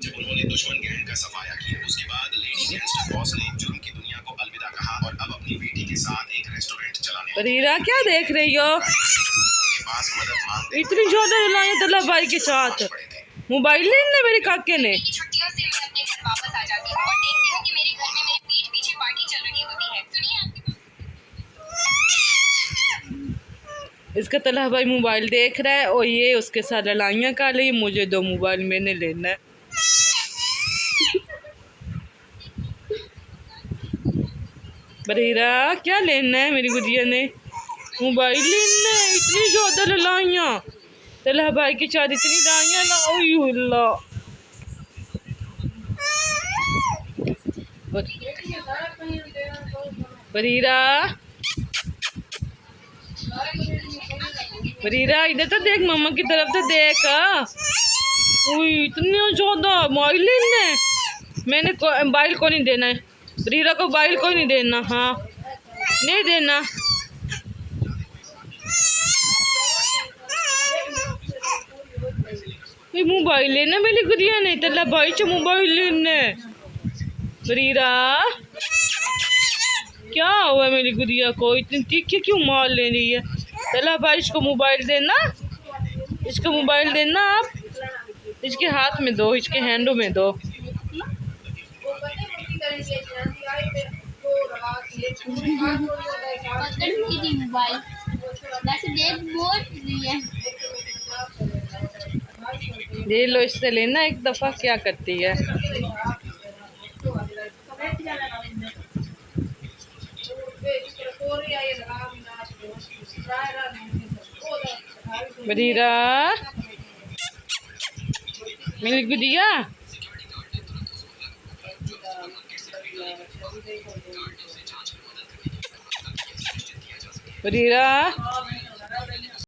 जब उन्होंने दुश्मन गैंग का सफाया किया, उसके बाद लेडी गैंगस्टर बॉस ने जुर्म की दुनिया को अलविदा कहा और अब अपनी बेटी के साथ एक रेस्टोरेंट चलाने बरीरा क्या देख रही हो? के पास मदद मांगते इतनी ज्यादा रुलाया तलब भाई के साथ। मोबाइल लेने मेरे काके ने। छुट्टियों से मैं अपने घर वापस आ जाती हूँ और देखती हूँ कि मेरे घर में मेरे पीठ पीछे पार्टी चल रही होती है। सुनिए आपके इसका तलहा भाई मोबाइल देख रहा है और ये उसके साथ लड़ाइयाँ कर रही। मुझे दो मोबाइल मैंने लेना है। बरीरा क्या लेना है? मेरी गुड़िया ने मोबाइल लेना है। इतनी ज्यादा लड़ाइयाँ तलहा भाई के साथ, इतनी लड़ाइयाँ ना। ओयुल्ला बरीरा, बरीरा इधर तो देख, मम्मा की तरफ तो देख। इतनी ज्यादा मोबाइल लेना है। मैंने मोबाइल को नहीं देना है। बरीरा को मोबाइल को नहीं देना। हाँ नहीं देना। मोबाइल लेना मेरी गुड़िया ने। तल्ला भाई से मोबाइल लेना है। बरीरा क्या हुआ मेरी गुड़िया को? इतनी तीखी क्यों मार ले रही है? तल्ला भाई इसको मोबाइल देना, इसको मोबाइल देना। आप इसके हाथ में दो, इसके हैंडों में दो। मोबाइल ले लो, इससे लेना एक दफा। क्या करती है? बरीरा मेरी गुड़िया, बरीरा